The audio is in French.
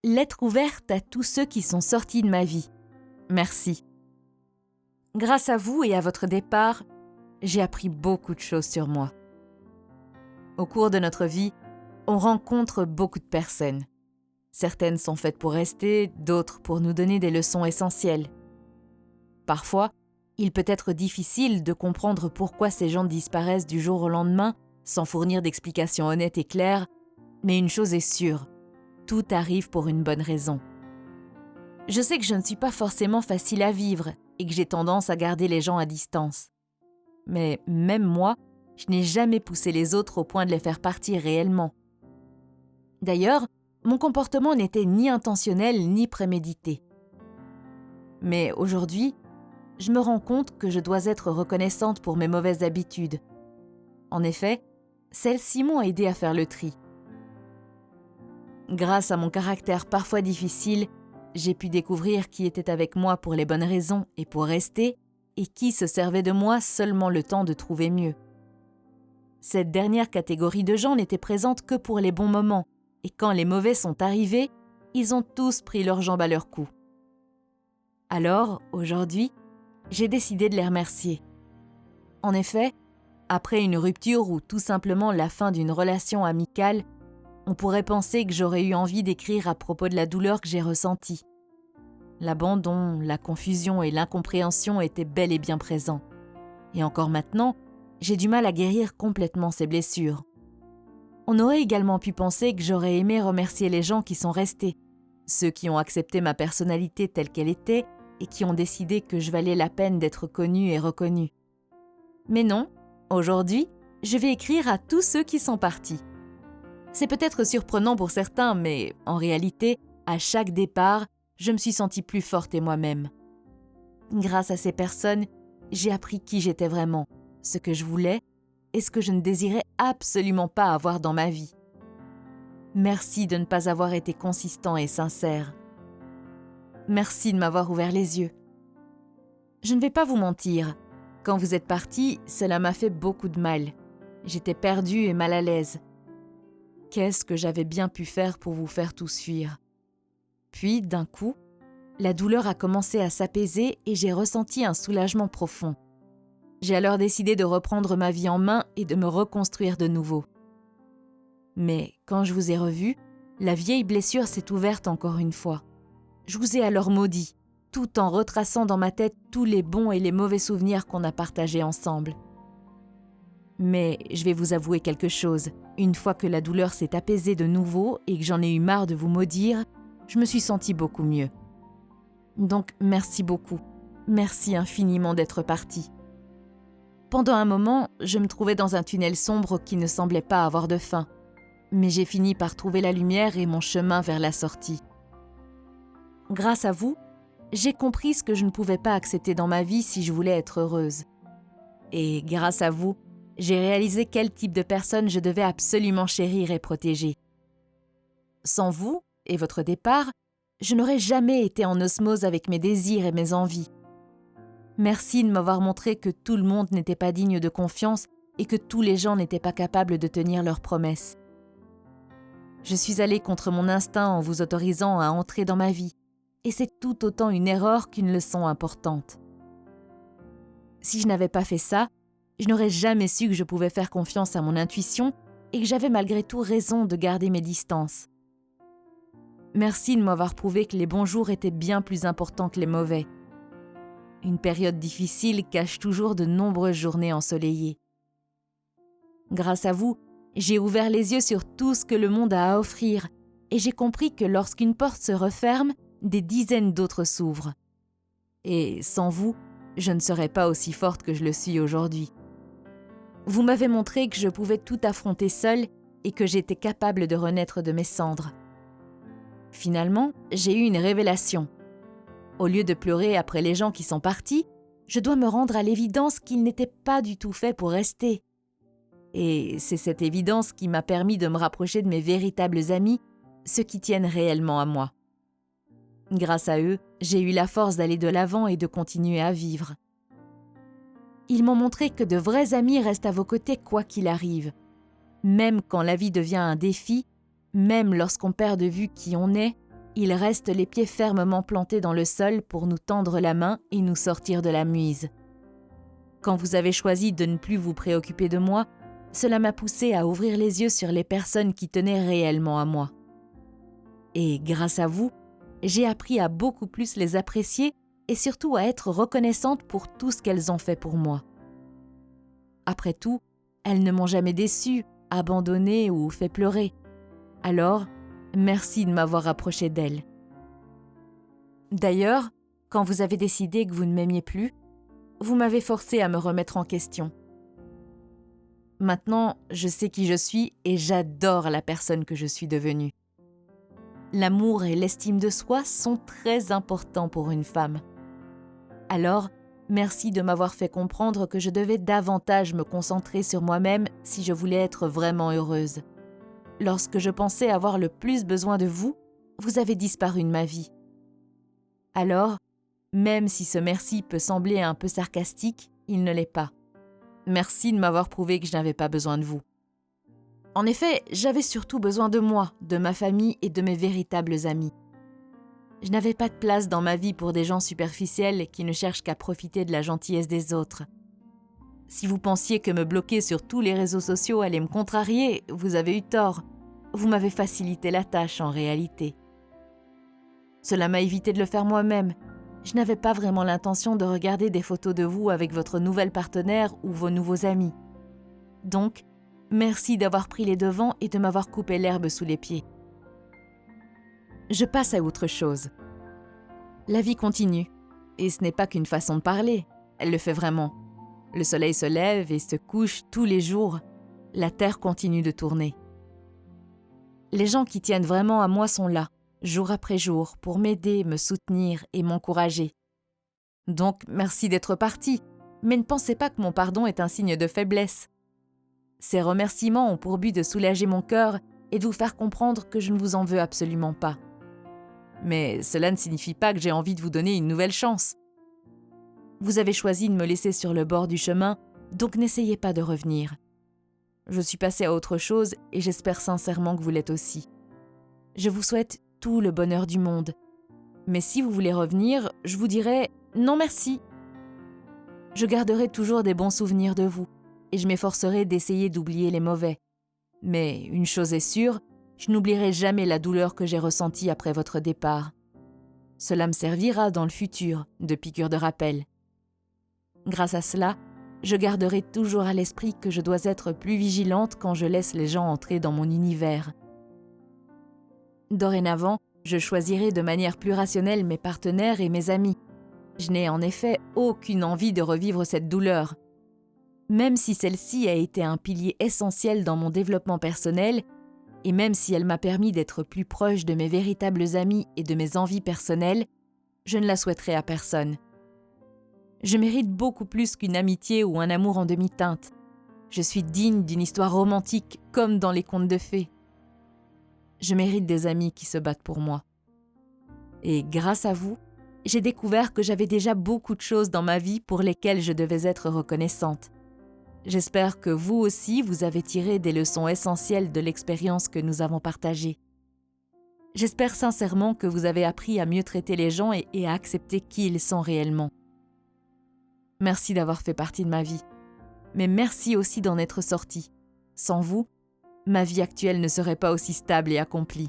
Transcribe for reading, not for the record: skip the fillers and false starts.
lettre ouverte à tous ceux qui sont sortis de ma vie. Merci. Grâce à vous et à votre départ, j'ai appris beaucoup de choses sur moi. Au cours de notre vie, on rencontre beaucoup de personnes. Certaines sont faites pour rester, d'autres pour nous donner des leçons essentielles. Parfois, il peut être difficile de comprendre pourquoi ces gens disparaissent du jour au lendemain sans fournir d'explications honnêtes et claires, mais une chose est sûre, tout arrive pour une bonne raison. Je sais que je ne suis pas forcément facile à vivre et que j'ai tendance à garder les gens à distance. Mais même moi, je n'ai jamais poussé les autres au point de les faire partir réellement. D'ailleurs, mon comportement n'était ni intentionnel ni prémédité. Mais aujourd'hui, je me rends compte que je dois être reconnaissante pour mes mauvaises habitudes. En effet, celles-ci m'ont aidé à faire le tri. Grâce à mon caractère parfois difficile, j'ai pu découvrir qui était avec moi pour les bonnes raisons et pour rester, et qui se servait de moi seulement le temps de trouver mieux. Cette dernière catégorie de gens n'était présente que pour les bons moments, et quand les mauvais sont arrivés, ils ont tous pris leurs jambes à leur cou. Alors, aujourd'hui, j'ai décidé de les remercier. En effet, après une rupture ou tout simplement la fin d'une relation amicale, on pourrait penser que j'aurais eu envie d'écrire à propos de la douleur que j'ai ressentie. L'abandon, la confusion et l'incompréhension étaient bel et bien présents. Et encore maintenant, j'ai du mal à guérir complètement ces blessures. On aurait également pu penser que j'aurais aimé remercier les gens qui sont restés, ceux qui ont accepté ma personnalité telle qu'elle était et qui ont décidé que je valais la peine d'être connue et reconnue. Mais non, aujourd'hui, je vais écrire à tous ceux qui sont partis. C'est peut-être surprenant pour certains, mais en réalité, à chaque départ, je me suis sentie plus forte et moi-même. Grâce à ces personnes, j'ai appris qui j'étais vraiment, ce que je voulais et ce que je ne désirais absolument pas avoir dans ma vie. Merci de ne pas avoir été consistant et sincère. Merci de m'avoir ouvert les yeux. Je ne vais pas vous mentir, quand vous êtes partis, cela m'a fait beaucoup de mal. J'étais perdue et mal à l'aise. Qu'est-ce que j'avais bien pu faire pour vous faire tous fuir ? Puis, d'un coup, la douleur a commencé à s'apaiser et j'ai ressenti un soulagement profond. J'ai alors décidé de reprendre ma vie en main et de me reconstruire de nouveau. Mais quand je vous ai revu, la vieille blessure s'est ouverte encore une fois. Je vous ai alors maudit, tout en retraçant dans ma tête tous les bons et les mauvais souvenirs qu'on a partagés ensemble. Mais je vais vous avouer quelque chose. Une fois que la douleur s'est apaisée de nouveau et que j'en ai eu marre de vous maudire, je me suis sentie beaucoup mieux. Donc merci beaucoup. Merci infiniment d'être parti. Pendant un moment, je me trouvais dans un tunnel sombre qui ne semblait pas avoir de fin. Mais j'ai fini par trouver la lumière et mon chemin vers la sortie. Grâce à vous, j'ai compris ce que je ne pouvais pas accepter dans ma vie si je voulais être heureuse. Et grâce à vous, j'ai réalisé quel type de personne je devais absolument chérir et protéger. Sans vous et votre départ, je n'aurais jamais été en osmose avec mes désirs et mes envies. Merci de m'avoir montré que tout le monde n'était pas digne de confiance et que tous les gens n'étaient pas capables de tenir leurs promesses. Je suis allée contre mon instinct en vous autorisant à entrer dans ma vie, et c'est tout autant une erreur qu'une leçon importante. Si je n'avais pas fait ça, je n'aurais jamais su que je pouvais faire confiance à mon intuition et que j'avais malgré tout raison de garder mes distances. Merci de m'avoir prouvé que les bons jours étaient bien plus importants que les mauvais. Une période difficile cache toujours de nombreuses journées ensoleillées. Grâce à vous, j'ai ouvert les yeux sur tout ce que le monde a à offrir et j'ai compris que lorsqu'une porte se referme, des dizaines d'autres s'ouvrent. Et sans vous, je ne serais pas aussi forte que je le suis aujourd'hui. Vous m'avez montré que je pouvais tout affronter seule et que j'étais capable de renaître de mes cendres. Finalement, j'ai eu une révélation. Au lieu de pleurer après les gens qui sont partis, je dois me rendre à l'évidence qu'ils n'étaient pas du tout faits pour rester. Et c'est cette évidence qui m'a permis de me rapprocher de mes véritables amis, ceux qui tiennent réellement à moi. Grâce à eux, j'ai eu la force d'aller de l'avant et de continuer à vivre. Ils m'ont montré que de vrais amis restent à vos côtés quoi qu'il arrive. Même quand la vie devient un défi, même lorsqu'on perd de vue qui on est, il reste les pieds fermement plantés dans le sol pour nous tendre la main et nous sortir de la mouise. Quand vous avez choisi de ne plus vous préoccuper de moi, cela m'a poussé à ouvrir les yeux sur les personnes qui tenaient réellement à moi. Et grâce à vous, j'ai appris à beaucoup plus les apprécier et surtout à être reconnaissante pour tout ce qu'elles ont fait pour moi. Après tout, elles ne m'ont jamais déçue, abandonnée ou fait pleurer. Alors, merci de m'avoir rapprochée d'elles. D'ailleurs, quand vous avez décidé que vous ne m'aimiez plus, vous m'avez forcée à me remettre en question. Maintenant, je sais qui je suis et j'adore la personne que je suis devenue. L'amour et l'estime de soi sont très importants pour une femme. Alors, merci de m'avoir fait comprendre que je devais davantage me concentrer sur moi-même si je voulais être vraiment heureuse. Lorsque je pensais avoir le plus besoin de vous, vous avez disparu de ma vie. Alors, même si ce merci peut sembler un peu sarcastique, il ne l'est pas. Merci de m'avoir prouvé que je n'avais pas besoin de vous. En effet, j'avais surtout besoin de moi, de ma famille et de mes véritables amis. Je n'avais pas de place dans ma vie pour des gens superficiels qui ne cherchent qu'à profiter de la gentillesse des autres. Si vous pensiez que me bloquer sur tous les réseaux sociaux allait me contrarier, vous avez eu tort. Vous m'avez facilité la tâche en réalité. Cela m'a évité de le faire moi-même. Je n'avais pas vraiment l'intention de regarder des photos de vous avec votre nouvelle partenaire ou vos nouveaux amis. Donc, merci d'avoir pris les devants et de m'avoir coupé l'herbe sous les pieds. Je passe à autre chose. La vie continue, et ce n'est pas qu'une façon de parler, elle le fait vraiment. Le soleil se lève et se couche tous les jours, la terre continue de tourner. Les gens qui tiennent vraiment à moi sont là, jour après jour, pour m'aider, me soutenir et m'encourager. Donc, merci d'être parti, mais ne pensez pas que mon pardon est un signe de faiblesse. Ces remerciements ont pour but de soulager mon cœur et de vous faire comprendre que je ne vous en veux absolument pas. Mais cela ne signifie pas que j'ai envie de vous donner une nouvelle chance. Vous avez choisi de me laisser sur le bord du chemin, donc n'essayez pas de revenir. Je suis passée à autre chose et j'espère sincèrement que vous l'êtes aussi. Je vous souhaite tout le bonheur du monde. Mais si vous voulez revenir, je vous dirai non merci. Je garderai toujours des bons souvenirs de vous et je m'efforcerai d'essayer d'oublier les mauvais. Mais une chose est sûre, je n'oublierai jamais la douleur que j'ai ressentie après votre départ. Cela me servira dans le futur de piqûre de rappel. Grâce à cela, je garderai toujours à l'esprit que je dois être plus vigilante quand je laisse les gens entrer dans mon univers. Dorénavant, je choisirai de manière plus rationnelle mes partenaires et mes amis. Je n'ai en effet aucune envie de revivre cette douleur. Même si celle-ci a été un pilier essentiel dans mon développement personnel, et même si elle m'a permis d'être plus proche de mes véritables amis et de mes envies personnelles, je ne la souhaiterai à personne. Je mérite beaucoup plus qu'une amitié ou un amour en demi-teinte. Je suis digne d'une histoire romantique comme dans les contes de fées. Je mérite des amis qui se battent pour moi. Et grâce à vous, j'ai découvert que j'avais déjà beaucoup de choses dans ma vie pour lesquelles je devais être reconnaissante. J'espère que vous aussi, vous avez tiré des leçons essentielles de l'expérience que nous avons partagée. J'espère sincèrement que vous avez appris à mieux traiter les gens et à accepter qui ils sont réellement. Merci d'avoir fait partie de ma vie. Mais merci aussi d'en être sorti. Sans vous, ma vie actuelle ne serait pas aussi stable et accomplie.